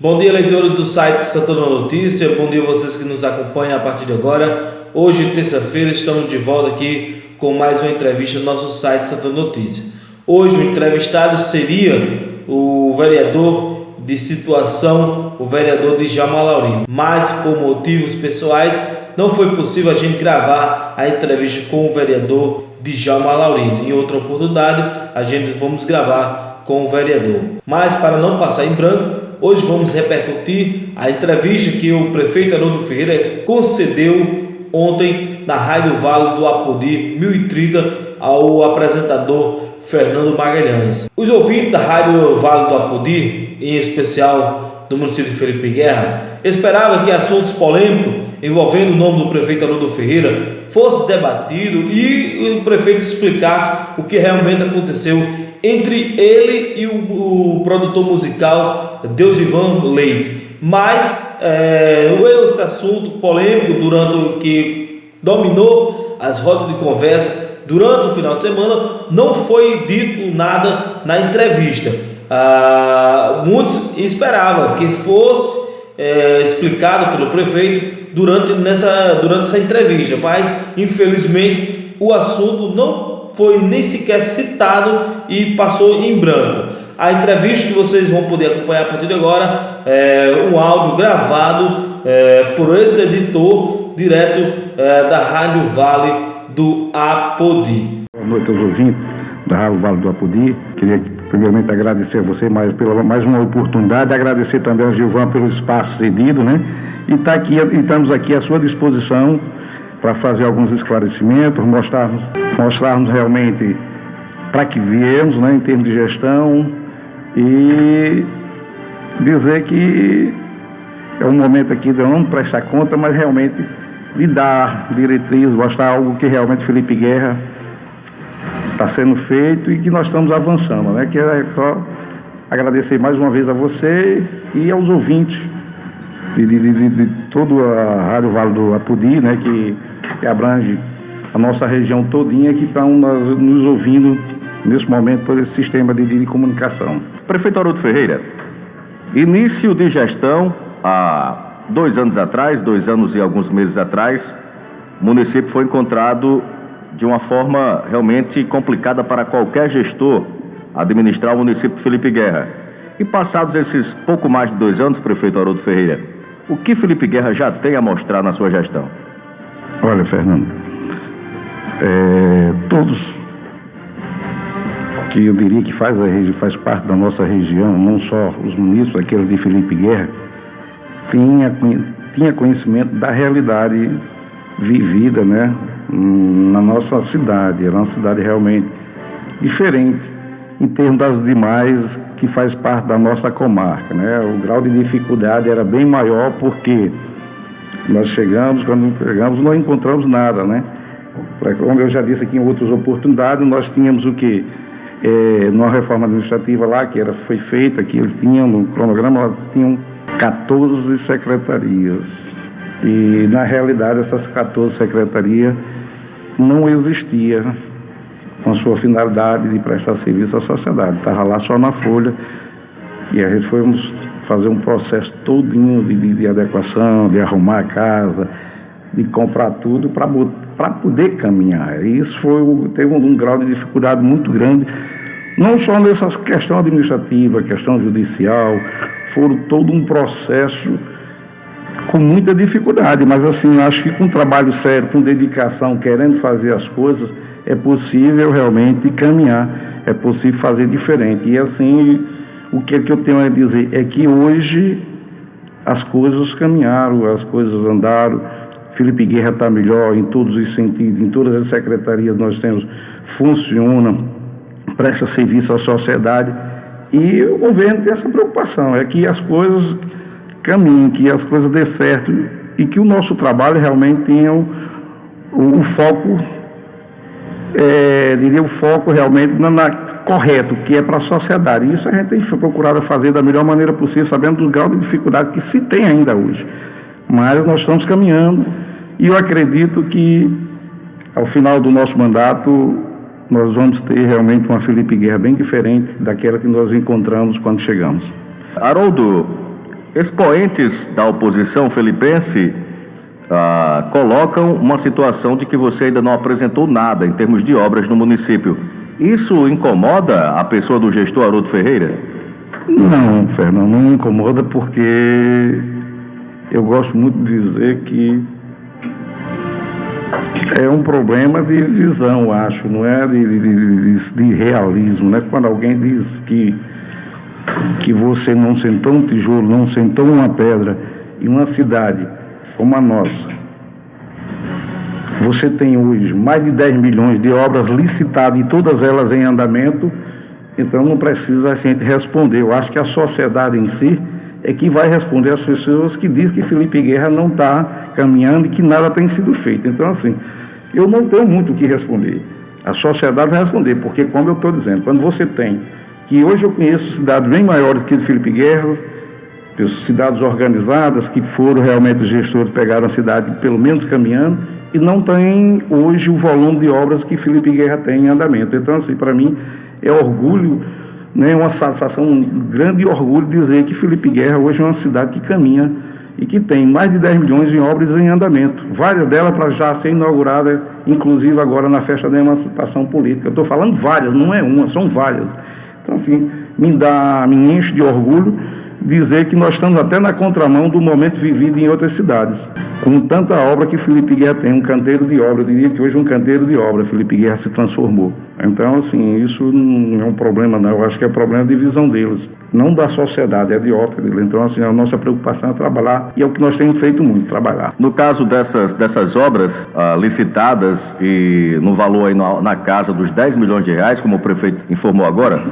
Bom dia, leitores do site Santana Notícia. Bom dia a vocês que nos acompanham a partir de agora. Hoje, terça-feira, estamos de volta aqui com mais uma entrevista no nosso site Santana Notícia. Hoje, o entrevistado seria o vereador de situação, o vereador Djalma Laurino. Mas, por motivos pessoais, não foi possível a gente gravar a entrevista com o vereador Djalma Laurino. Em outra oportunidade, a gente vamos gravar com o vereador. Mas, para não passar em branco, hoje vamos repercutir a entrevista que o prefeito Haroldo Ferreira concedeu ontem na Rádio Vale do Apodi 1030 ao apresentador Fernando Magalhães. Os ouvintes da Rádio Vale do Apodi, em especial do município de Felipe Guerra, esperavam que assuntos polêmicos envolvendo o nome do prefeito Haroldo Ferreira fosse debatido e o prefeito explicasse o que realmente aconteceu entre ele e o produtor musical Deusivan Leite. Mas esse assunto polêmico que dominou as rodas de conversa durante o final de semana, não foi dito nada na entrevista. Muitos esperavam que fosse explicado pelo prefeito durante essa entrevista, mas infelizmente o assunto não foi nem sequer citado e passou em branco. A entrevista que vocês vão poder acompanhar a partir de agora é um áudio gravado por esse editor direto da Rádio Vale do Apodi. Boa noite aos ouvintes da Rádio Vale do Apodi. Queria primeiramente agradecer a você pela mais uma oportunidade, agradecer também ao Gilvan pelo espaço cedido, né? E estamos aqui à sua disposição para fazer alguns esclarecimentos, mostrarmos realmente para que viemos, né, em termos de gestão, e dizer que é um momento aqui de não prestar conta, mas realmente de dar diretriz, mostrar algo que realmente Felipe Guerra está sendo feito e que nós estamos avançando, né? Que é só agradecer mais uma vez a você e aos ouvintes de toda a Rádio Vale do Apodi, né? Que abrange a nossa região todinha, que estão nos ouvindo nesse momento por esse sistema de comunicação. Prefeito Haroldo Ferreira, início de gestão há 2 anos atrás, 2 anos e alguns meses atrás, o município foi encontrado de uma forma realmente complicada para qualquer gestor administrar o município de Felipe Guerra. E passados esses pouco mais de 2 anos, prefeito Haroldo Ferreira, o que Felipe Guerra já tem a mostrar na sua gestão? Olha, Fernando, todos que eu diria que faz parte da nossa região, não só os munícipes, aqueles de Felipe Guerra, tinha conhecimento da realidade vivida, né, na nossa cidade. Era uma cidade realmente diferente em termos das demais que faz parte da nossa comarca, né? O grau de dificuldade era bem maior porque quando chegamos não encontramos nada, né? Como eu já disse aqui em outras oportunidades, nós tínhamos o quê? Numa reforma administrativa lá que foi feita, que eles tinham no cronograma, elas tinham 14 secretarias. E na realidade essas 14 secretarias não existiam com a sua finalidade de prestar serviço à sociedade. Estava lá só na folha. E a gente fomos fazer um processo todinho de adequação, de arrumar a casa, de comprar tudo para poder caminhar. E isso teve um grau de dificuldade muito grande, não só nessa questão administrativa, questão judicial, foram todo um processo com muita dificuldade, mas assim, acho que com trabalho sério, com dedicação, querendo fazer as coisas, é possível realmente caminhar, é possível fazer diferente. E assim, o que eu tenho a dizer é que hoje as coisas caminharam, as coisas andaram. Felipe Guerra está melhor em todos os sentidos, em todas as secretarias nós temos, funciona, presta serviço à sociedade, e o governo tem essa preocupação, é que as coisas caminhem, que as coisas dê certo e que o nosso trabalho realmente tenha o foco, o foco realmente correto, que é para a sociedade. E isso a gente tem procurado fazer da melhor maneira possível, sabendo do grau de dificuldade que se tem ainda hoje. Mas nós estamos caminhando e eu acredito que ao final do nosso mandato nós vamos ter realmente uma Felipe Guerra bem diferente daquela que nós encontramos quando chegamos. Haroldo, Expoentes da oposição felipense colocam uma situação de que você ainda não apresentou nada em termos de obras no município. Isso incomoda a pessoa do gestor Haroldo Ferreira? Não, Fernando, não me incomoda, porque eu gosto muito de dizer que é um problema de visão, acho, não é de realismo, né? Quando alguém diz que você não sentou um tijolo, não sentou uma pedra em uma cidade como a nossa, você tem hoje mais de 10 milhões de obras licitadas e todas elas em andamento, então não precisa a gente responder. Eu acho que a sociedade em si é que vai responder às pessoas que dizem que Felipe Guerra não está caminhando e que nada tem sido feito. Então, assim, eu não tenho muito o que responder. A sociedade vai responder, porque, como eu estou dizendo, quando você tem, que hoje eu conheço cidades bem maiores que o de Felipe Guerra, cidades organizadas, que foram realmente os gestores, pegaram a cidade pelo menos caminhando, e não tem hoje o volume de obras que Felipe Guerra tem em andamento. Então, assim, para mim, é orgulho, né, uma sensação, um grande orgulho dizer que Felipe Guerra hoje é uma cidade que caminha e que tem mais de 10 milhões de obras em andamento. Várias delas para já ser inauguradas, inclusive agora na festa da emancipação política. Eu estou falando várias, não é uma, são várias. Então, assim, me enche de orgulho dizer que nós estamos até na contramão do momento vivido em outras cidades. Com tanta obra que Felipe Guerra tem, um canteiro de obra, eu diria que hoje um canteiro de obra, Felipe Guerra se transformou. Então, assim, isso não é um problema, não. Eu acho que é problema de visão deles, não da sociedade, é de ótica deles. Então, assim, a nossa preocupação é trabalhar, e é o que nós temos feito muito, trabalhar. No caso dessas obras licitadas e no valor aí na casa dos 10 milhões de reais, como o prefeito informou agora,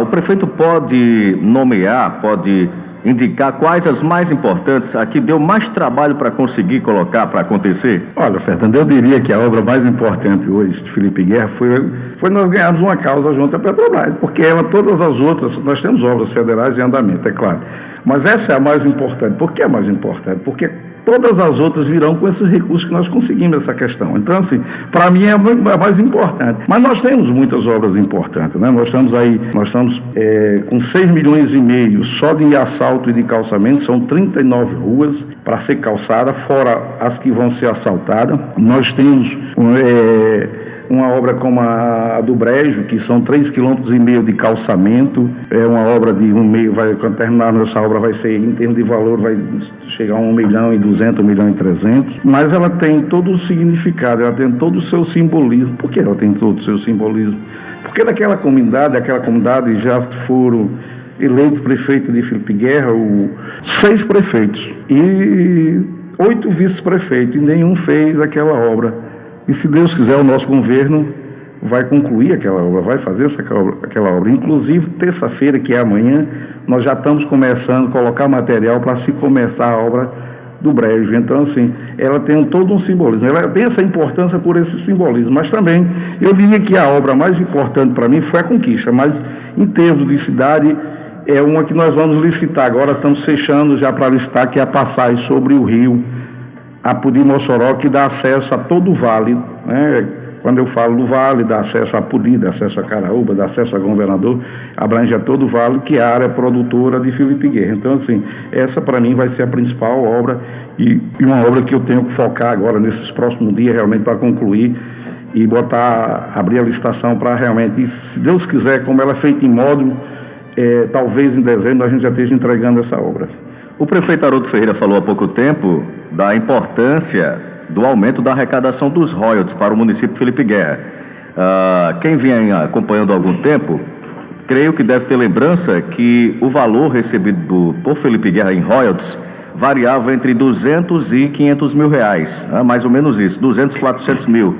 o prefeito pode nomear, pode indicar quais as mais importantes, a que deu mais trabalho para conseguir colocar, para acontecer? Olha, Fernando, eu diria que a obra mais importante hoje de Felipe Guerra foi nós ganharmos uma causa junto à Petrobras, porque todas as outras, nós temos obras federais em andamento, é claro, mas essa é a mais importante. Por que é a mais importante? Porque todas as outras virão com esses recursos que nós conseguimos essa questão. Então, assim, para mim é a mais importante. Mas nós temos muitas obras importantes, né? Nós estamos com 6 milhões e meio só de asfalto e de calçamento, são 39 ruas para ser calçada, fora as que vão ser asfaltadas. Nós temos uma obra como a do Brejo, que são 3,5 km de calçamento, é uma obra de 1,5, quando terminar essa obra vai ser, em termos de valor, vai chegar a 1.200.000, 1.300.000, mas ela tem todo o significado, ela tem todo o seu simbolismo. Por que ela tem todo o seu simbolismo? Porque aquela comunidade já foram eleitos prefeitos de Felipe Guerra, 6 prefeitos e 8 vice-prefeitos, e nenhum fez aquela obra. E se Deus quiser, o nosso governo vai concluir aquela obra, vai fazer aquela obra. Inclusive, terça-feira, que é amanhã, nós já estamos começando a colocar material para se começar a obra do Brejo. Então, assim, ela tem todo um simbolismo. Ela tem essa importância por esse simbolismo. Mas também, eu diria que a obra mais importante para mim foi a Conquista. Mas, em termos de cidade, é uma que nós vamos licitar agora. Estamos fechando já para licitar, que é a passagem sobre o rio Apodi Mossoró, que dá acesso a todo o vale, né? Quando eu falo do vale, dá acesso a Apodi, dá acesso a Caraúba, dá acesso a Governador, abrange a todo o vale, que é a área produtora de Felipe Guerra. Então, assim, essa para mim vai ser a principal obra e uma obra que eu tenho que focar agora nesses próximos dias, realmente, para concluir e abrir a licitação para realmente, se Deus quiser, como ela é feita em módulo, talvez em dezembro a gente já esteja entregando essa obra. O prefeito Haroldo Ferreira falou há pouco tempo da importância do aumento da arrecadação dos royalties para o município de Felipe Guerra. Quem vem acompanhando há algum tempo, creio que deve ter lembrança que o valor recebido por Felipe Guerra em royalties variava entre 200 e 500 mil reais, mais ou menos isso, 200, 400 mil.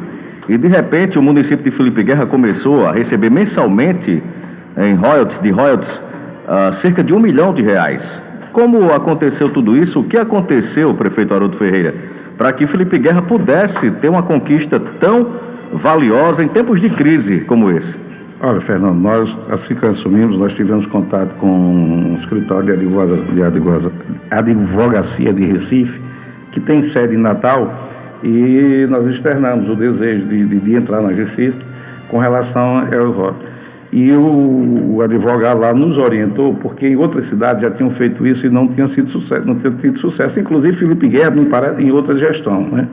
E de repente o município de Felipe Guerra começou a receber mensalmente em royalties cerca de 1 milhão de reais. Como aconteceu tudo isso? O que aconteceu, prefeito Haroldo Ferreira, para que Felipe Guerra pudesse ter uma conquista tão valiosa em tempos de crise como esse? Olha, Fernando, nós, assim que assumimos, nós tivemos contato com um escritório de advocacia de Recife, que tem sede em Natal, e nós externamos o desejo de entrar na justiça com relação aos votos. E o advogado lá nos orientou, porque em outras cidades já tinham feito isso e não tinha sido sucesso, não tinha tido sucesso. Inclusive Felipe Guerra, me parece, em outra gestão, né?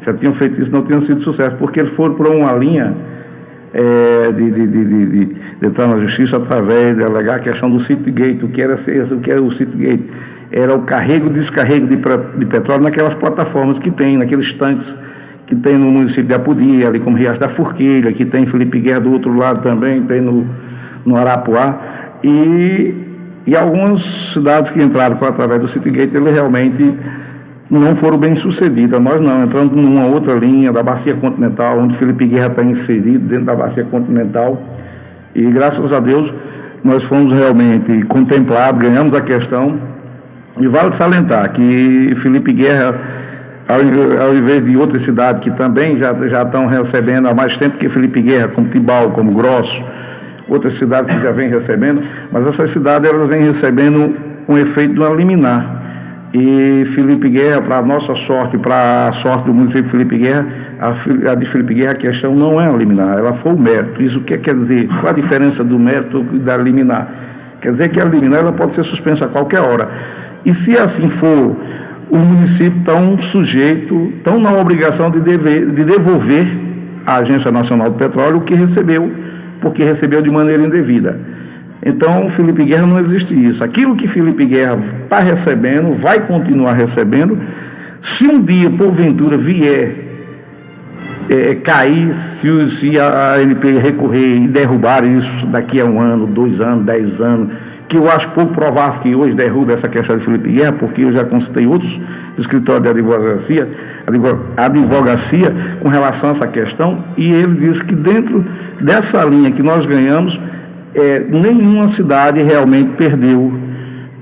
Já tinham feito isso e não tinham sido sucesso, porque eles foram por uma linha de entrar na justiça através de alegar a questão do Citygate. O que era o Citygate? Era o carrego e descarrego de petróleo naquelas plataformas que tem, naqueles tanques que tem no município de Apodi, ali como Riacho da Forquilha, que tem Felipe Guerra do outro lado também, tem no Arapuá, e algumas cidades que entraram através do Citygate, eles realmente não foram bem sucedidas. Nós não, entramos numa outra linha da Bacia Continental, onde Felipe Guerra está inserido dentro da Bacia Continental, e graças a Deus nós fomos realmente contemplados, ganhamos a questão, e vale salientar que Felipe Guerra, ao invés de outras cidades que também já estão recebendo há mais tempo que Felipe Guerra, como Tibau, como Grosso, outras cidades que já vêm recebendo, mas essas cidades elas vêm recebendo um efeito de uma liminar. E Felipe Guerra, para a nossa sorte, para a sorte do município de Felipe Guerra, a de Felipe Guerra, a questão não é a liminar, ela foi o mérito. Isso o que quer dizer? Qual a diferença do mérito e da liminar? Quer dizer que a liminar ela pode ser suspensa a qualquer hora. E se assim for, o município estão na obrigação de devolver à Agência Nacional do Petróleo o que recebeu, porque recebeu de maneira indevida. Então, Felipe Guerra não existe isso. Aquilo que Felipe Guerra está recebendo, vai continuar recebendo. Se um dia, porventura, vier cair, se a ANP recorrer e derrubar isso daqui a 1 ano, 2 anos, 10 anos, que eu acho pouco provável que hoje derrube essa questão de Felipe Guerra, porque eu já consultei outros escritórios de advocacia com relação a essa questão, e ele disse que dentro dessa linha que nós ganhamos, nenhuma cidade realmente perdeu,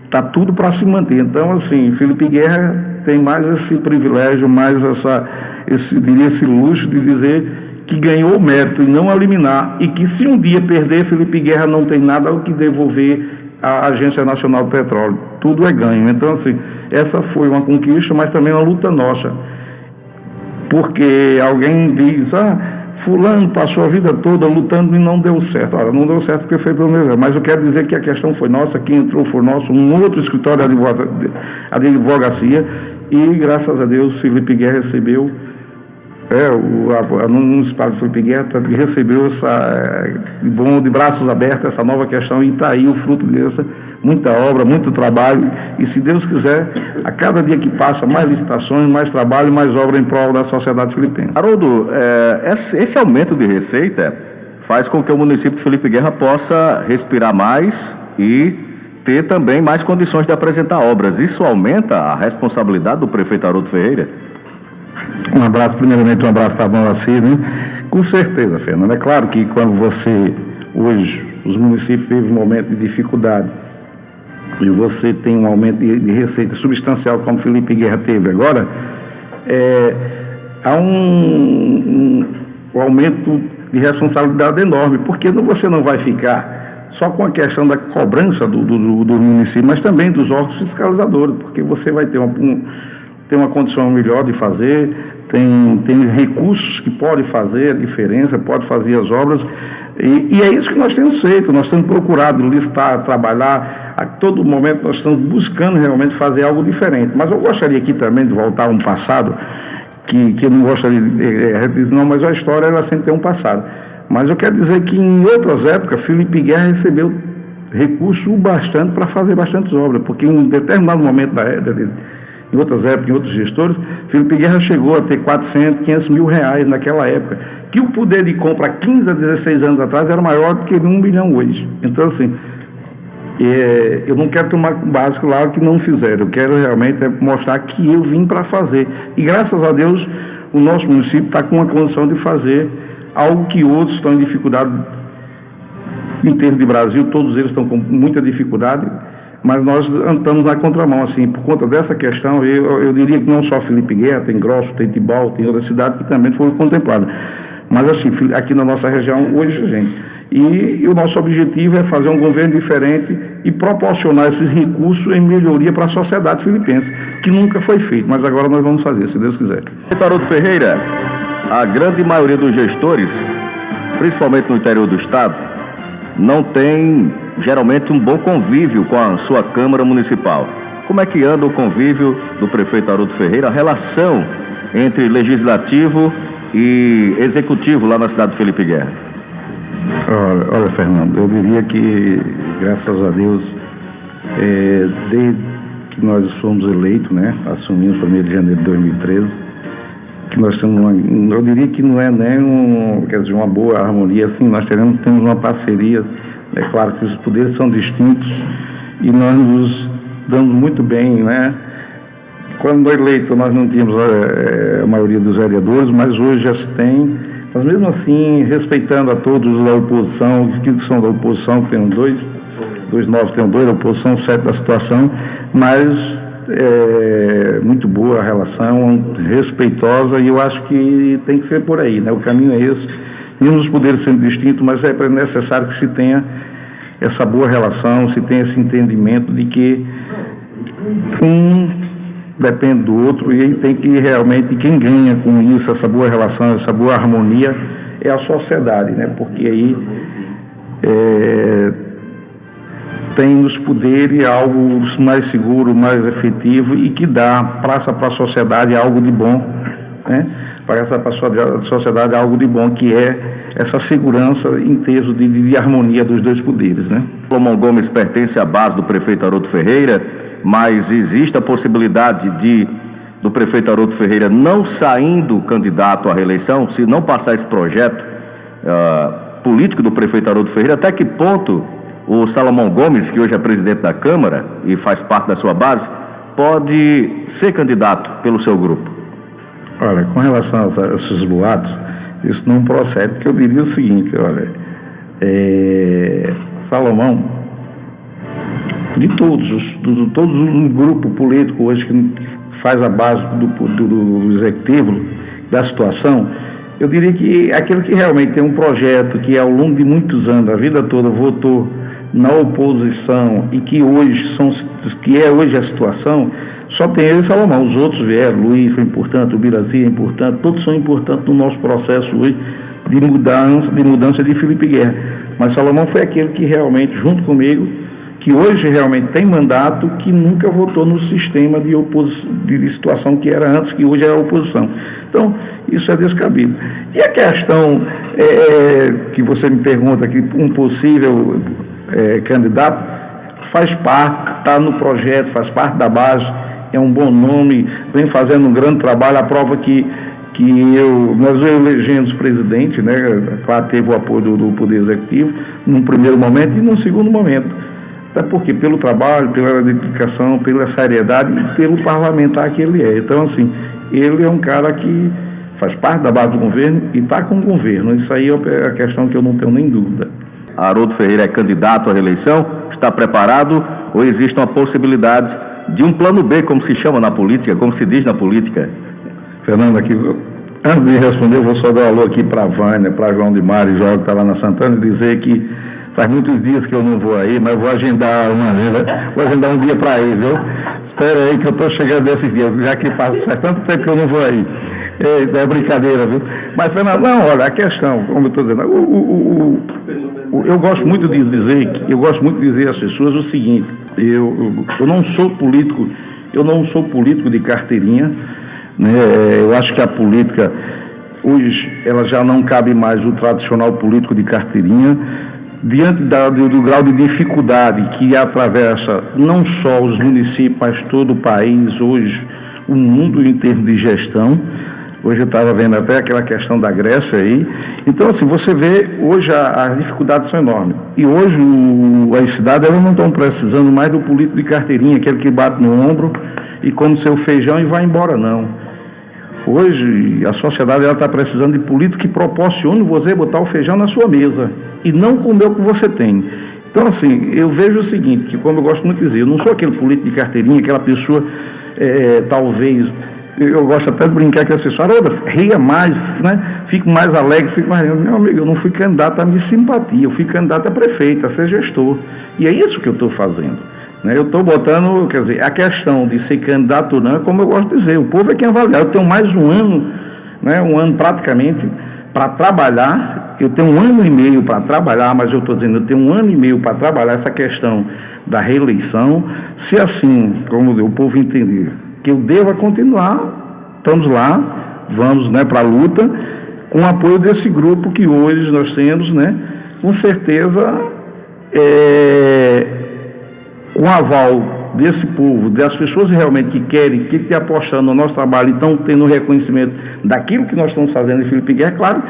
está tudo para se manter. Então, assim, Felipe Guerra tem mais esse privilégio, mais esse luxo de dizer que ganhou o mérito e não eliminar, e que se um dia perder, Felipe Guerra não tem nada o que devolver à Agência Nacional do Petróleo. Tudo é ganho. Então, assim, essa foi uma conquista, mas também uma luta nossa. Porque alguém diz, fulano passou a vida toda lutando e não deu certo. Olha, não deu certo porque foi pelo meu, mas eu quero dizer que a questão foi nossa, quem entrou foi nosso, um outro escritório de advocacia, e graças a Deus Felipe Guerra recebeu, no municipal de Felipe Guerra recebeu de braços abertos essa nova questão, e está aí o fruto dessa, muita obra, muito trabalho, e se Deus quiser, a cada dia que passa, mais licitações, mais trabalho, mais obra em prol da sociedade filipense. Haroldo, esse aumento de receita faz com que o município de Felipe Guerra possa respirar mais e ter também mais condições de apresentar obras. Isso aumenta a responsabilidade do prefeito Haroldo Ferreira? Primeiramente um abraço para a Moacir, né? Com certeza, Fernando. É claro que quando hoje, os municípios vivem um momento de dificuldade, e você tem um aumento de receita substancial, como Felipe Guerra teve agora, há um aumento de responsabilidade enorme, porque você não vai ficar só com a questão da cobrança do município, mas também dos órgãos fiscalizadores, porque você vai ter uma condição melhor de fazer, tem recursos que podem fazer a diferença, pode fazer as obras, e é isso que nós temos feito. Nós temos procurado listar, trabalhar, a todo momento nós estamos buscando realmente fazer algo diferente. Mas eu gostaria aqui também de voltar a um passado, que eu não gostaria de dizer, não, mas a história ela sempre tem um passado. Mas eu quero dizer que em outras épocas, Felipe Guerra recebeu recurso bastante para fazer bastantes obras, porque em um determinado momento em outras épocas, em outros gestores, Felipe Guerra chegou a ter 400, 500 mil reais naquela época, que o poder de compra há 15 a 16 anos atrás era maior do que 1 milhão hoje. Então, assim, eu não quero tomar básico lá o que não fizeram, eu quero realmente mostrar que eu vim para fazer. E graças a Deus, o nosso município está com uma condição de fazer algo que outros estão em dificuldade, em termos de Brasil, todos eles estão com muita dificuldade, mas nós estamos na contramão, assim, por conta dessa questão. Eu diria que não só Felipe Guerra, tem Grosso, tem Tibau, tem outras cidades que também foram contempladas, mas assim, aqui na nossa região hoje, gente, e o nosso objetivo é fazer um governo diferente e proporcionar esses recursos em melhoria para a sociedade filipense, que nunca foi feito, mas agora nós vamos fazer, se Deus quiser. Haroldo Ferreira, a grande maioria dos gestores, principalmente no interior do estado, não tem, geralmente, um bom convívio com a sua Câmara Municipal. Como é que anda o convívio do prefeito Haroldo Ferreira, a relação entre legislativo e executivo lá na cidade de Felipe Guerra? Olha, Fernando, eu diria que, graças a Deus, desde que nós fomos eleitos, né, assumimos 1º de janeiro de 2013, que nós temos eu diria que não é nem uma boa harmonia, assim, nós temos uma parceria. É claro que os poderes são distintos e nós nos damos muito bem, né? Quando eleito nós não tínhamos a maioria dos vereadores, mas hoje já se tem, mas mesmo assim, respeitando a todos da oposição, que são da oposição, que tem dois novos, tem dois, a oposição 7 da situação, mas muito boa a relação, respeitosa, e eu acho que tem que ser por aí, né? O caminho é esse, mesmo os poderes sendo distintos, mas é necessário que se tenha essa boa relação, se tenha esse entendimento de que um depende do outro, e aí tem que realmente, quem ganha com isso, essa boa relação, essa boa harmonia, é a sociedade, né? Porque aí tem nos poderes algo mais seguro, mais efetivo e que passa para a sociedade algo de bom, né? Passa para a sociedade algo de bom, que é essa segurança em termos de harmonia dos dois poderes, né? Salomão Gomes pertence à base do prefeito Haroldo Ferreira, mas existe a possibilidade do prefeito Haroldo Ferreira não saindo candidato à reeleição, se não passar esse projeto político do prefeito Haroldo Ferreira. Até que ponto o Salomão Gomes, que hoje é presidente da Câmara e faz parte da sua base, pode ser candidato pelo seu grupo? Olha, com relação a esses boatos, isso não procede, porque eu diria o seguinte, olha, Salomão, de todos os grupos políticos hoje que faz a base do executivo, da situação, eu diria que aquele que realmente tem um projeto que ao longo de muitos anos, a vida toda, votou na oposição e que é hoje a situação, só tem ele e Salomão. Os outros vieram, Luiz foi importante, o Biraci é importante, todos são importantes no nosso processo hoje de mudança de Felipe Guerra. Mas Salomão foi aquele que realmente, junto comigo, que hoje realmente tem mandato, que nunca votou no sistema de situação que era antes, que hoje é a oposição. Então, isso é descabido. E a questão que você me pergunta aqui, um possível candidato, faz parte, está no projeto, faz parte da base, é um bom nome, vem fazendo um grande trabalho, a prova que nós elegemos presidente, né? Claro, teve o apoio do Poder Executivo, num primeiro momento e num segundo momento. Até porque, pelo trabalho, pela dedicação, pela seriedade e pelo parlamentar que ele é. Então, assim, ele é um cara que faz parte da base do governo e está com o governo. Isso aí é a questão que eu não tenho nem dúvida. Haroldo Ferreira é candidato à reeleição? Está preparado? Ou existe uma possibilidade de um plano B, como se chama na política, como se diz na política? Fernando, aqui, antes de responder, eu vou só dar um alô aqui para a Vânia, para João de Mário e João, que está lá na Santana, e dizer que faz muitos dias que eu não vou aí, mas vou agendar um dia para ir, viu? Espera aí que eu estou chegando desses dias, já que faz tanto tempo que eu não vou aí. É brincadeira, viu? Mas, Fernando, não, olha, a questão, como eu estou dizendo, eu gosto muito de dizer às pessoas o seguinte, eu não sou político de carteirinha, né? Eu acho que a política, hoje, ela já não cabe mais o tradicional político de carteirinha, diante do grau de dificuldade que atravessa não só os municípios, mas todo o país, hoje, o mundo em termos de gestão. Hoje eu estava vendo até aquela questão da Grécia aí. Então, assim, você vê, hoje as dificuldades são enormes. E hoje as cidades elas não estão precisando mais do político de carteirinha, aquele que bate no ombro e come seu feijão e vai embora, não. Hoje a sociedade está precisando de político que proporcione você botar o feijão na sua mesa e não comer o que você tem. Então, assim, eu vejo o seguinte, que como eu gosto muito de dizer, eu não sou aquele político de carteirinha, aquela pessoa, talvez, eu gosto até de brincar com as pessoas, ria mais, né? Fico mais alegre, fico mais... Meu amigo, eu não fui candidato a minha simpatia, eu fui candidato a prefeito, a ser gestor. E é isso que eu estou fazendo. Eu estou botando, quer dizer, a questão de ser candidato ou não, como eu gosto de dizer, o povo é quem avaliar. Eu tenho mais um ano, né, um ano praticamente, para trabalhar, eu tenho 1 ano e meio para trabalhar, mas eu estou dizendo, eu tenho 1 ano e meio para trabalhar essa questão da reeleição, se assim, como o povo entender, que eu deva continuar, estamos lá, vamos, né, para a luta, com o apoio desse grupo que hoje nós temos, né, com certeza, com o aval desse povo, das pessoas realmente que querem, que estão apostando no nosso trabalho e estão tendo reconhecimento daquilo que nós estamos fazendo em Felipe Guerra, claro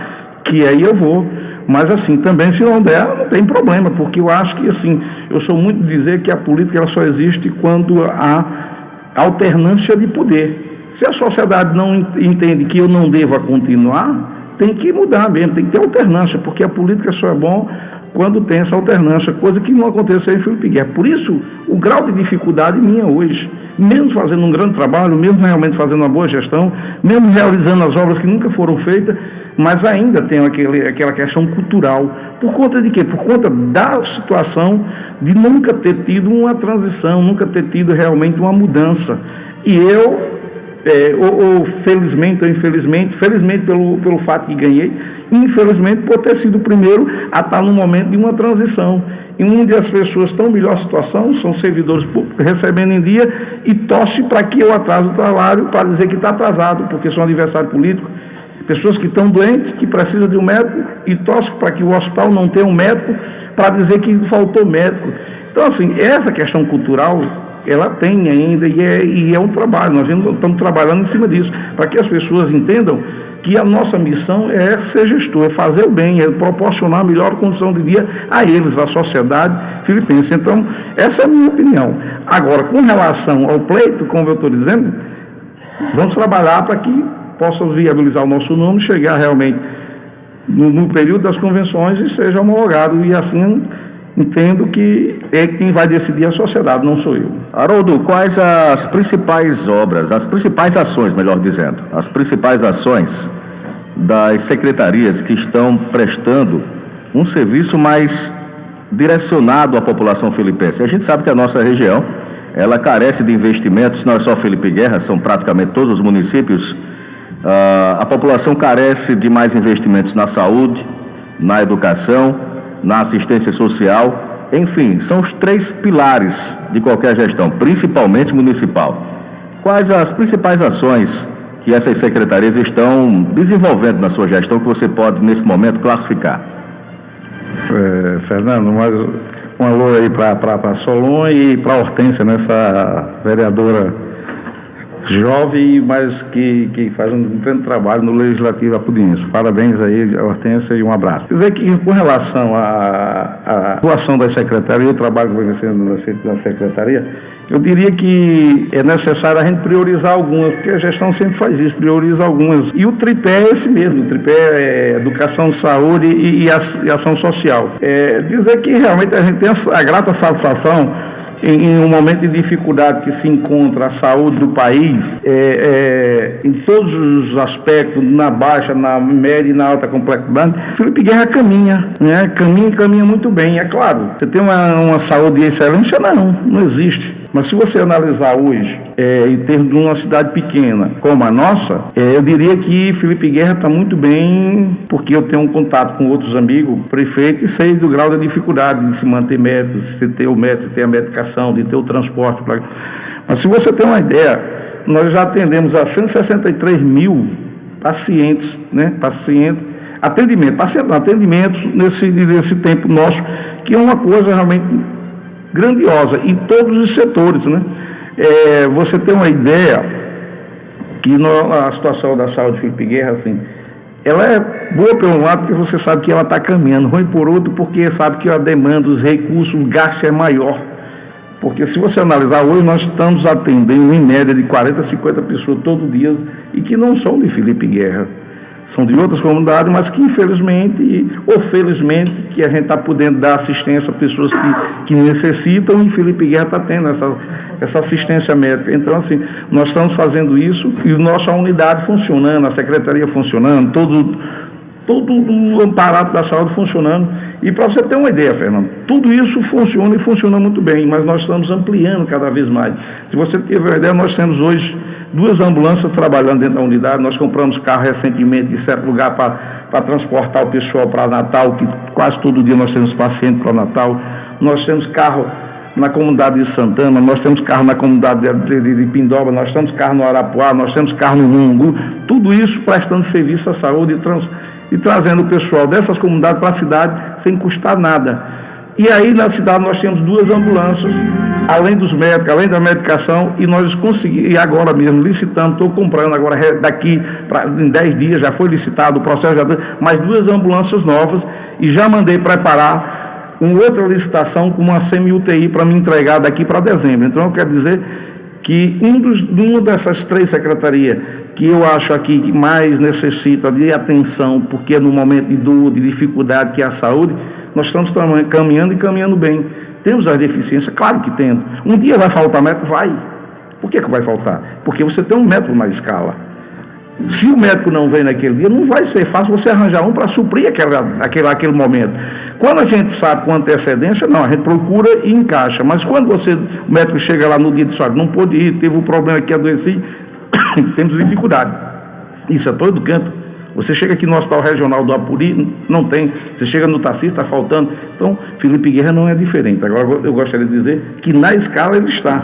que aí eu vou. Mas assim, também se não der, não tem problema, porque eu acho que assim, eu sou muito de dizer que a política ela só existe quando há alternância de poder. Se a sociedade não entende que eu não deva continuar, tem que mudar mesmo, tem que ter alternância, porque a política só é bom quando tem essa alternância, coisa que não aconteceu em Felipe Guerra. Por isso, o grau de dificuldade minha hoje, mesmo fazendo um grande trabalho, mesmo realmente fazendo uma boa gestão, mesmo realizando as obras que nunca foram feitas, mas ainda tem aquela questão cultural. Por conta de quê? Por conta da situação de nunca ter tido uma transição, nunca ter tido realmente uma mudança. E eu, ou felizmente ou infelizmente, felizmente pelo fato que ganhei, infelizmente por ter sido o primeiro a estar no momento de uma transição, em onde as pessoas estão em melhor situação, são servidores públicos recebendo em dia e torce para que eu atrase o salário para dizer que está atrasado, porque são adversário político, pessoas que estão doentes, que precisam de um médico e torce para que o hospital não tenha um médico para dizer que faltou médico. Então assim, essa questão cultural ela tem ainda e é um trabalho, nós estamos trabalhando em cima disso, para que as pessoas entendam que a nossa missão é ser gestor, é fazer o bem, é proporcionar a melhor condição de vida a eles, à sociedade filipense. Então, essa é a minha opinião. Agora, com relação ao pleito, como eu estou dizendo, vamos trabalhar para que possa viabilizar o nosso nome, chegar realmente no período das convenções e seja homologado, e assim entendo que é quem vai decidir a sociedade, não sou eu. Haroldo, quais as principais obras, as principais ações, melhor dizendo, as principais ações das secretarias que estão prestando um serviço mais direcionado à população filipense? A gente sabe que a nossa região, ela carece de investimentos, não é só Felipe Guerra, são praticamente todos os municípios. A população carece de mais investimentos na saúde, na educação, na assistência social, enfim, são os 3 pilares de qualquer gestão, principalmente municipal. Quais as principais ações que essas secretarias estão desenvolvendo na sua gestão que você pode, nesse momento, classificar? Fernando, um alô aí para Solon e para Hortência, nessa vereadora jovem, mas que faz um grande trabalho no Legislativo Apudiense. Parabéns aí, Hortência, e um abraço. Quer dizer que, com relação à atuação da Secretaria, o trabalho que vai sendo feito na Secretaria, eu diria que é necessário a gente priorizar algumas, porque a gestão sempre faz isso, prioriza algumas. E o tripé é esse mesmo, o tripé é educação, saúde e ação social. Dizer que realmente a gente tem a grata satisfação em um momento de dificuldade que se encontra a saúde do país, em todos os aspectos, na baixa, na média e na alta complexidade, Felipe Guerra caminha, né? Caminha muito bem. É claro, você tem uma saúde de excelência? Não existe. Mas se você analisar hoje, em termos de uma cidade pequena como a nossa, eu diria que Felipe Guerra está muito bem, porque eu tenho um contato com outros amigos, prefeitos, e sei do grau da dificuldade de se manter médicos, de ter o médico, de ter a medicação, de ter o transporte. Mas se você tem uma ideia, nós já atendemos a 163 mil pacientes, né? Atendimentos nesse tempo nosso, que é uma coisa realmente grandiosa em todos os setores, né? Você tem uma ideia que a situação da saúde de Felipe Guerra, assim, ela é boa por um lado, porque você sabe que ela está caminhando, ruim por outro, porque sabe que a demanda, os recursos, o gasto é maior. Porque se você analisar hoje, nós estamos atendendo em média de 40 a 50 pessoas todo dia e que não são de Felipe Guerra. São de outras comunidades, mas que infelizmente ou felizmente que a gente está podendo dar assistência a pessoas que necessitam, e Felipe Guerra está tendo essa assistência médica. Então, assim, nós estamos fazendo isso e nossa unidade funcionando, a secretaria funcionando, todo o aparato da saúde funcionando. E para você ter uma ideia, Fernando, tudo isso funciona e funciona muito bem, mas nós estamos ampliando cada vez mais. Se você tiver uma ideia, nós temos hoje 2 ambulâncias trabalhando dentro da unidade, nós compramos carro recentemente de certo lugar para transportar o pessoal para Natal, que quase todo dia nós temos pacientes para Natal. Nós temos carro na comunidade de Santana, nós temos carro na comunidade de Pindoba, nós temos carro no Arapuá, nós temos carro no Mungu, tudo isso prestando serviço à saúde e trazendo o pessoal dessas comunidades para a cidade sem custar nada. E aí na cidade nós temos 2 ambulâncias, além dos médicos, além da medicação, e nós conseguimos, e agora mesmo licitando, estou comprando agora daqui em 10 dias, já foi licitado o processo, mais 2 ambulâncias novas, e já mandei preparar uma outra licitação com uma semi-UTI para me entregar daqui para dezembro. Então eu quero dizer que uma dessas 3 secretarias que eu acho aqui que mais necessita de atenção, porque é no momento de dor, de dificuldade que é a saúde, nós estamos caminhando e caminhando bem. Temos as deficiências? Claro que temos. Um dia vai faltar médico? Vai. Por que vai faltar? Porque você tem um médico na escala. Se o médico não vem naquele dia, não vai ser fácil você arranjar um para suprir aquele momento. Quando a gente sabe com antecedência, não, a gente procura e encaixa. Mas quando o médico chega lá no dia de sorte, não pôde ir, teve um problema aqui, adoeci, temos dificuldade. Isso é todo canto. Você chega aqui no Hospital Regional do Apuri, não tem. Você chega no Tassis, está faltando. Então, Felipe Guerra não é diferente. Agora, eu gostaria de dizer que na escala ele está.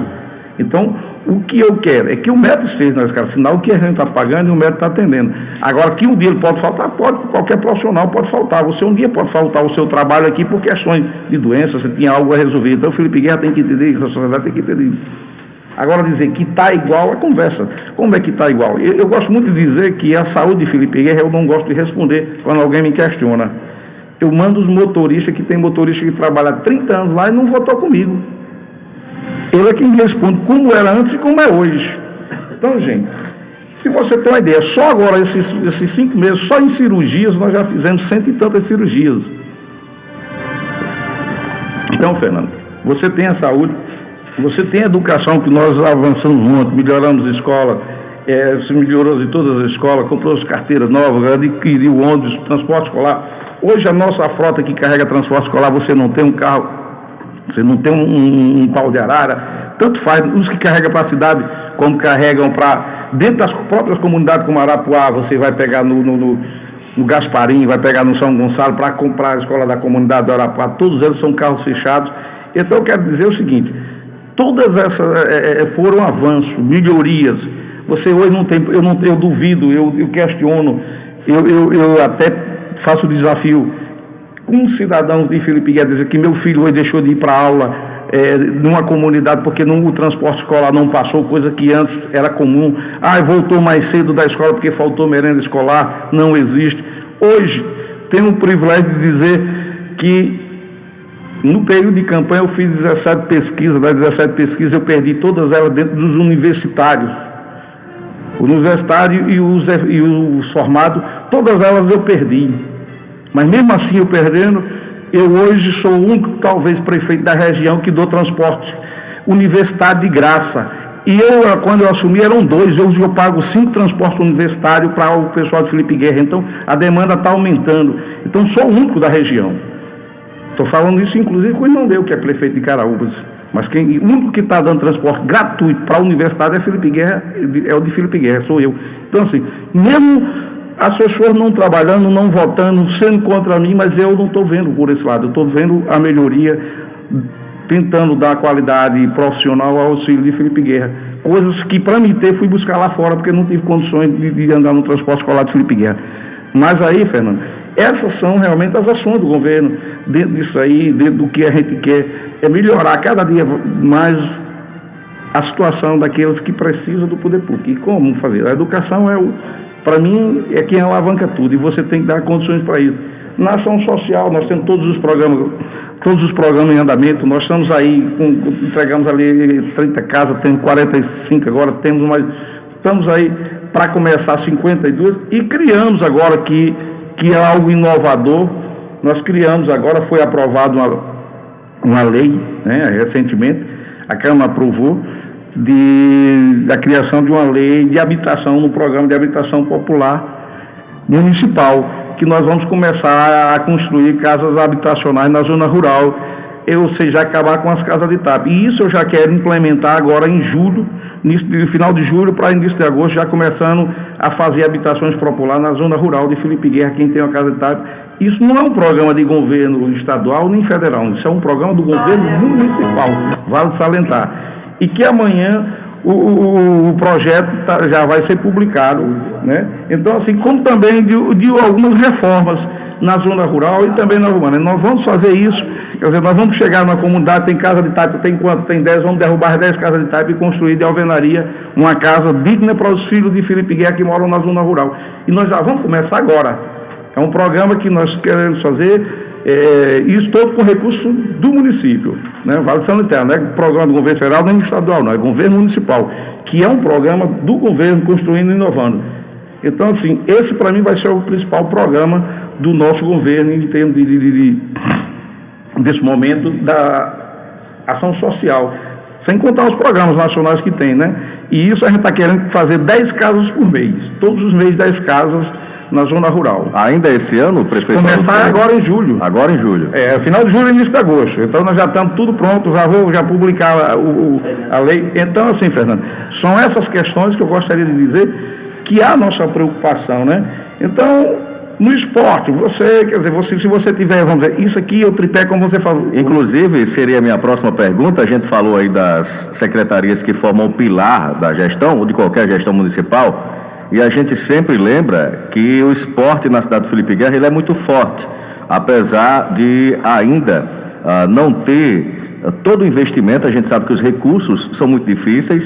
Então, o que eu quero é que o médico esteja na escala, sinal que a gente está pagando e o médico está atendendo. Agora, que um dia ele pode faltar, pode, qualquer profissional pode faltar. Você um dia pode faltar o seu trabalho aqui por questões de doença, você tinha algo a resolver. Então, o Felipe Guerra tem que entender isso, a sociedade tem que entender isso. Agora, dizer que está igual, é conversa. Como é que está igual? Eu gosto muito de dizer que a saúde de Felipe Guerra, eu não gosto de responder quando alguém me questiona. Eu mando os motoristas, que tem motorista que trabalha há 30 anos lá e não votou comigo. Ele é quem me responde como era antes e como é hoje. Então, gente, se você tem uma ideia, só agora, esses 5 meses, só em cirurgias, nós já fizemos 100 e tantas cirurgias. Então, Fernando, você tem a saúde, você tem a educação, que nós avançamos muito, melhoramos a escola, se melhorou em todas as escolas, comprou as carteiras novas, adquiriu ônibus, transporte escolar. Hoje a nossa frota que carrega transporte escolar, você não tem um carro, você não tem um pau de arara, tanto faz, os que carregam para a cidade, como carregam para dentro das próprias comunidades como Arapuá, você vai pegar no Gasparim, vai pegar no São Gonçalo para comprar a escola da comunidade do Arapuá, todos eles são carros fechados. Então eu quero dizer o seguinte, todas essas foram avanços, melhorias. Você hoje não tem, eu duvido, eu questiono, eu até faço o desafio com um cidadão de Felipe Guerra dizer que meu filho hoje deixou de ir para a aula numa comunidade porque o transporte escolar não passou, coisa que antes era comum. Voltou mais cedo da escola porque faltou merenda escolar, não existe. Hoje, tenho o privilégio de dizer que no período de campanha eu fiz 17 pesquisas, das 17 pesquisas eu perdi todas elas dentro dos universitários. O universitário e os formados, todas elas eu perdi. Mas mesmo assim eu perdendo, eu hoje sou o único, talvez, prefeito da região que dou transporte universitário de graça. E quando eu assumi, eram 2, hoje eu pago 5 transportes universitários para o pessoal de Felipe Guerra. Então a demanda está aumentando. Então sou o único da região. Estou falando isso, inclusive, com o irmão meu, que é prefeito de Caraúbas. Mas o único que está dando transporte gratuito para a universidade é Felipe Guerra, é o de Felipe Guerra, sou eu. Então, assim, mesmo as pessoas não trabalhando, não votando, sendo contra mim, mas eu não estou vendo por esse lado. Eu estou vendo a melhoria, tentando dar qualidade profissional ao auxílio de Felipe Guerra. Coisas que, para me ter, fui buscar lá fora, porque não tive condições de andar no transporte escolar de Felipe Guerra. Mas aí, Fernando, essas são realmente as ações do governo, dentro disso aí, dentro do que a gente quer, é melhorar cada dia mais a situação daqueles que precisam do poder público. E como fazer? A educação para mim, é quem alavanca tudo, e você tem que dar condições para isso. Na ação social, nós temos todos os programas em andamento, nós estamos aí, entregamos ali 30 casas, temos 45 agora, estamos aí para começar 52, e criamos agora que é algo inovador, nós criamos agora, foi aprovada uma lei, né, recentemente, a Câmara aprovou, da criação de uma lei de habitação, no programa de habitação popular municipal, que nós vamos começar a construir casas habitacionais na zona rural, ou seja, acabar com as casas de tapa. E isso eu já quero implementar agora em julho, no final de julho para início de agosto, já começando a fazer habitações populares na zona rural de Felipe Guerra, quem tem uma casa de tapa. Isso não é um programa de governo estadual nem federal, isso é um programa do governo municipal, vale salientar. E que amanhã o projeto já vai ser publicado, né? Então, assim, como também de algumas reformas na zona rural e também na urbana. Nós vamos fazer isso, quer dizer, nós vamos chegar numa comunidade, tem casa de taipa, tem quanto? Tem 10, vamos derrubar 10 casas de taipa e construir de alvenaria uma casa digna para os filhos de Felipe Guerra que moram na zona rural. E nós já vamos começar agora. É um programa que nós queremos fazer, isso todo com recurso do município, né? Vale sanitário, não é programa do governo federal nem estadual, não, é governo municipal, que é um programa do governo construindo e inovando. Então, assim, esse para mim vai ser o principal programa do nosso governo em termos desse momento da ação social, sem contar os programas nacionais que tem, né? E isso a gente está querendo fazer 10 casas por mês, todos os meses 10 casas na zona rural. Ainda esse ano, prefeito? Começar agora em julho. Agora em julho. Final de julho e início de agosto. Então nós já estamos tudo pronto, vou publicar a lei. Então, assim, Fernando, são essas questões que eu gostaria de dizer que há a nossa preocupação, né? Então, no esporte, se você tiver, vamos dizer, isso aqui, o tripé, como você falou. Inclusive, seria a minha próxima pergunta, a gente falou aí das secretarias que formam o pilar da gestão, ou de qualquer gestão municipal, e a gente sempre lembra que o esporte na cidade de Felipe Guerra, ele é muito forte, apesar de ainda não ter todo o investimento. A gente sabe que os recursos são muito difíceis,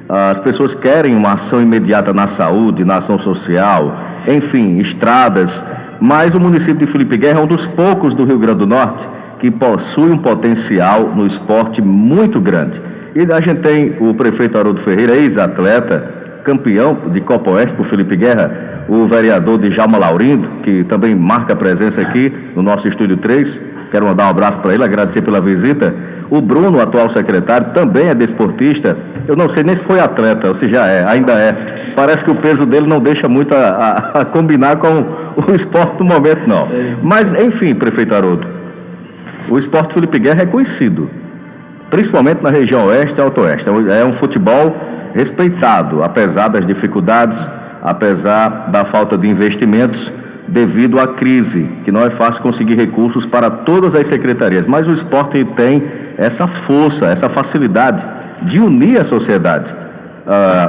as pessoas querem uma ação imediata na saúde, na ação social, enfim, estradas, mas o município de Felipe Guerra é um dos poucos do Rio Grande do Norte que possui um potencial no esporte muito grande. E a gente tem o prefeito Haroldo Ferreira, ex-atleta, campeão de Copa Oeste por Felipe Guerra, o vereador Djalma Laurindo, que também marca presença aqui no nosso Estúdio 3, quero mandar um abraço para ele, agradecer pela visita. O Bruno, atual secretário, também é desportista, eu não sei nem se foi atleta, ou se já ainda é. Parece que o peso dele não deixa muito a combinar com o esporte no momento, não. Mas, enfim, prefeito Haroldo, o esporte Felipe Guerra é conhecido, principalmente na região oeste e alto-oeste. É um futebol respeitado, apesar das dificuldades, apesar da falta de investimentos, devido à crise, que não é fácil conseguir recursos para todas as secretarias, mas o esporte tem essa força, essa facilidade de unir a sociedade.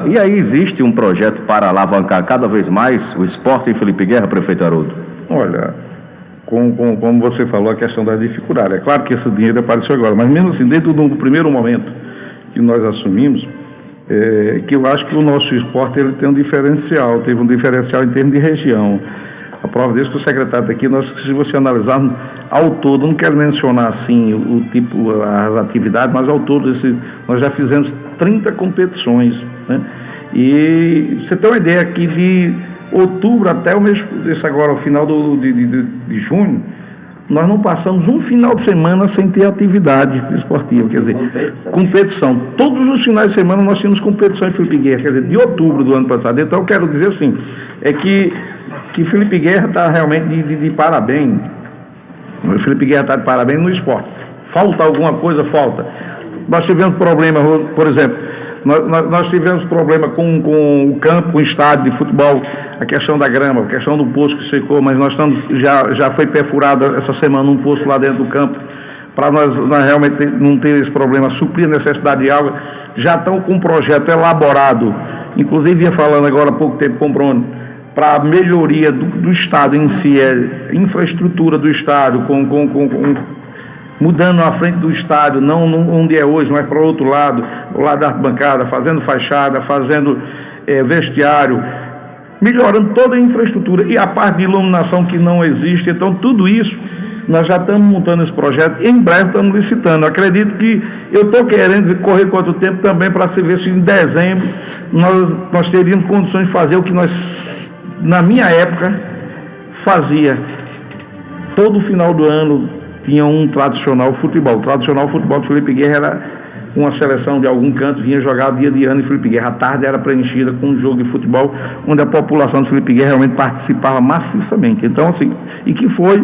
E aí existe um projeto para alavancar cada vez mais o esporte em Felipe Guerra, prefeito Haroldo? Olha, como você falou, a questão da dificuldade, é claro que esse dinheiro apareceu agora, mas mesmo assim, dentro do primeiro momento que nós assumimos, que eu acho que o nosso esporte ele tem um diferencial, teve um diferencial em termos de região. A prova disso que o secretário aqui, se você analisar ao todo, não quero mencionar assim o tipo, as atividades, mas ao todo nós já fizemos 30 competições, né? E você tem uma ideia aqui de outubro até o mês, agora o final de junho, nós não passamos um final de semana sem ter atividade esportiva, quer dizer, competição. Todos os finais de semana nós tínhamos competição em Felipe Guerra, quer dizer, de outubro do ano passado. Então eu quero dizer assim, que Felipe Guerra está realmente de parabéns. O Felipe Guerra está de parabéns no esporte. Falta alguma coisa? Falta. Nós tivemos problema, por exemplo, nós tivemos problema com o campo, com o estádio de futebol, a questão da grama, a questão do poço que secou, mas nós estamos, já foi perfurado essa semana um poço lá dentro do campo, para nós realmente não ter esse problema, suprir a necessidade de água. Já estão com um projeto elaborado, inclusive ia falando agora há pouco tempo com o Bruno, para a melhoria do estádio em si, infraestrutura do estádio, mudando a frente do estádio, não onde é hoje, mas para o outro lado, o lado da arquibancada, fazendo fachada, fazendo vestiário, melhorando toda a infraestrutura e a parte de iluminação que não existe. Então tudo isso nós já estamos montando esse projeto e em breve estamos licitando. Acredito que eu estou querendo correr quanto tempo também para se ver se em dezembro nós teríamos condições de fazer o que nós, na minha época, fazia. Todo final do ano tinha um tradicional futebol. O tradicional futebol de Felipe Guerra era uma seleção de algum canto, vinha jogar dia de ano em Felipe Guerra. A tarde era preenchida com um jogo de futebol, onde a população de Felipe Guerra realmente participava maciçamente. Então, assim, e que foi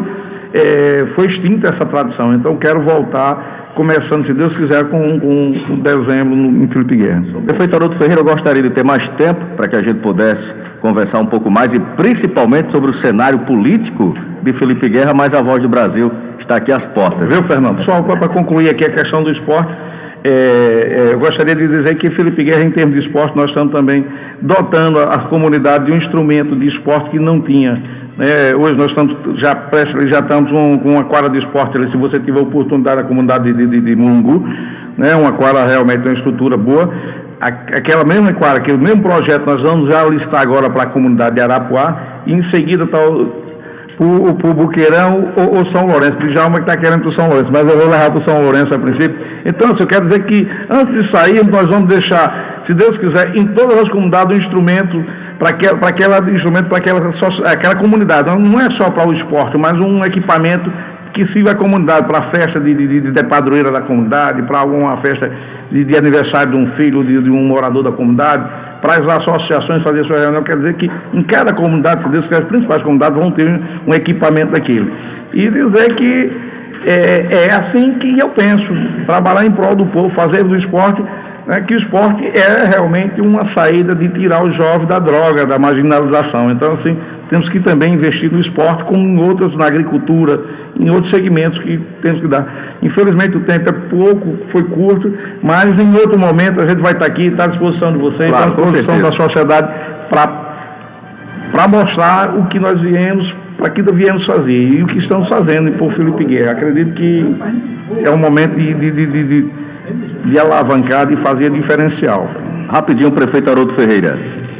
foi extinta essa tradição. Então quero voltar, começando, se Deus quiser, com dezembro em Felipe Guerra. Prefeito Haroldo Ferreira, eu gostaria de ter mais tempo para que a gente pudesse conversar um pouco mais e principalmente sobre o cenário político de Felipe Guerra, mas a Voz do Brasil está aqui às portas. Viu, Fernando? Só para concluir aqui a questão do esporte, eu gostaria de dizer que Felipe Guerra, em termos de esporte, nós estamos também dotando a comunidade de um instrumento de esporte que não tinha. Hoje nós estamos já estamos com uma quadra de esporte ali, se você tiver a oportunidade, na comunidade de Mulungu, uma quadra realmente, uma estrutura boa. Aquela mesma quadra, aquele mesmo projeto, nós vamos já listar agora para a comunidade de Arapuá, e em seguida está o Buqueirão ou São Lourenço. Djalma que está querendo para o São Lourenço, mas eu vou levar para o São Lourenço a princípio. Então, eu quero dizer que antes de sair, nós vamos deixar, se Deus quiser, em todas as comunidades um instrumento para aquela comunidade. Não é só para o esporte, mas um equipamento que sirva a comunidade, para a festa de padroeira da comunidade, para alguma festa de aniversário de um filho de um morador da comunidade, para as associações fazer sua reunião. Quer dizer que em cada comunidade, se Deus quiser, as principais comunidades vão ter um equipamento daquilo. E dizer que é assim que eu penso, trabalhar em prol do povo, fazer do esporte, que o esporte é realmente uma saída de tirar os jovens da droga, da marginalização. Então, assim, temos que também investir no esporte, como em outras, na agricultura, em outros segmentos que temos que dar. Infelizmente o tempo é pouco, foi curto, mas em outro momento a gente vai estar aqui, está à disposição de vocês, claro, está à disposição da sociedade para mostrar o que nós viemos, para que viemos fazer e o que estamos fazendo por Felipe Guerra. Acredito que é um momento de alavancar, de fazer diferencial. Rapidinho, prefeito Haroldo Ferreira.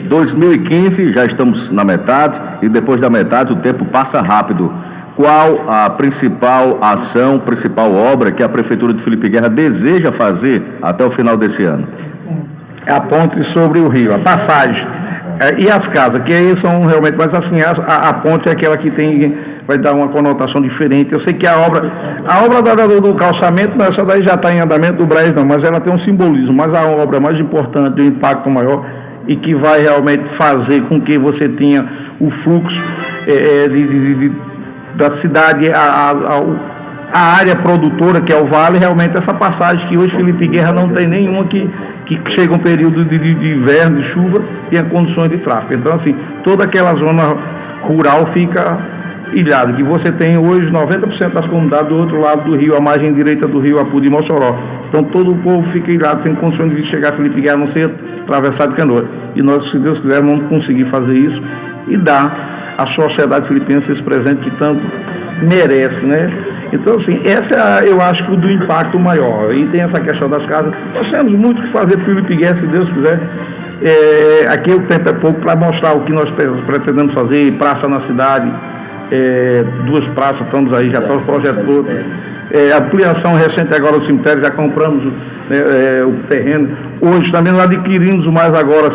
2015, já estamos na metade, e depois da metade o tempo passa rápido. Qual a principal ação, principal obra que a Prefeitura de Felipe Guerra deseja fazer até o final desse ano? A ponte sobre o rio, a passagem. E as casas, que aí são realmente, mas assim, a ponte é aquela que vai dar uma conotação diferente. Eu sei que a obra do calçamento, essa daí já está em andamento do Brasil, não, mas ela tem um simbolismo, mas a obra mais importante, de um impacto maior, e que vai realmente fazer com que você tenha o fluxo da cidade, a área produtora, que é o vale, realmente essa passagem que hoje Felipe Guerra não tem nenhuma, que chega um período de inverno, de chuva, tenha condições de tráfego. Então, assim, toda aquela zona rural fica ilhada, que você tem hoje 90% das comunidades do outro lado do rio, a margem direita do rio Apudi e Mossoró. Então todo o povo fica ilhado, sem condições de chegar a Felipe Guerra, a não ser atravessar de canoa. E nós, se Deus quiser, vamos conseguir fazer isso e dar à sociedade filipense esse presente que tanto merece, né? Então, assim, essa eu acho que o do impacto maior. E tem essa questão das casas. Nós temos muito o que fazer para Felipe Guerra, se Deus quiser. Aqui o tempo é pouco para mostrar o que nós pretendemos fazer, praça na cidade, 2 praças, estamos aí, já está o projeto todo. Ampliação recente agora do cemitério, já compramos o terreno. Hoje também nós adquirimos mais agora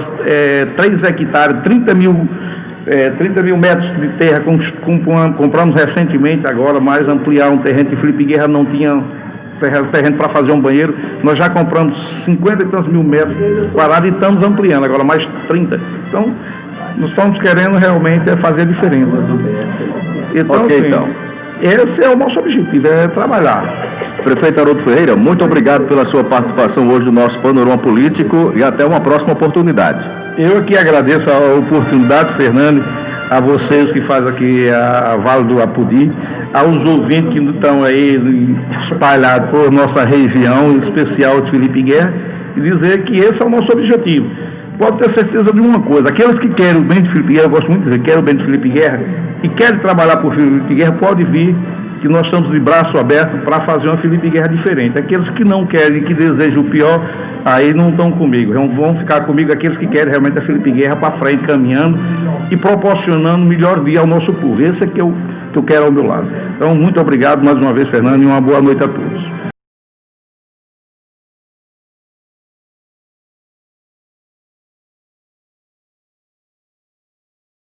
3 hectares, 30 mil metros de terra, compramos recentemente agora, mais ampliar um terreno que Felipe Guerra não tinha terreno para fazer um banheiro. Nós já compramos 50 e tantos mil metros quadrados e estamos ampliando agora mais 30. Então, nós estamos querendo realmente fazer a diferença. Então, okay, assim, então, esse é o nosso objetivo, é trabalhar. Prefeito Haroldo Ferreira, muito obrigado pela sua participação hoje no nosso Panorama Político e até uma próxima oportunidade. Eu aqui agradeço a oportunidade, Fernando, a vocês que fazem aqui a Vale do Apudi, aos ouvintes que estão aí espalhados por nossa região, em especial de Felipe Guerra, e dizer que esse é o nosso objetivo. Pode ter certeza de uma coisa, aqueles que querem o bem de Felipe Guerra, eu gosto muito de dizer, querem o bem de Felipe Guerra, e querem trabalhar por Felipe Guerra, pode vir, que nós estamos de braço aberto para fazer uma Felipe Guerra diferente. Aqueles que não querem, que desejam o pior, aí não estão comigo. Vão ficar comigo aqueles que querem realmente a Felipe Guerra para frente, caminhando e proporcionando o melhor dia ao nosso povo. Esse é que eu quero ao meu lado. Então, muito obrigado mais uma vez, Fernando, e uma boa noite a todos.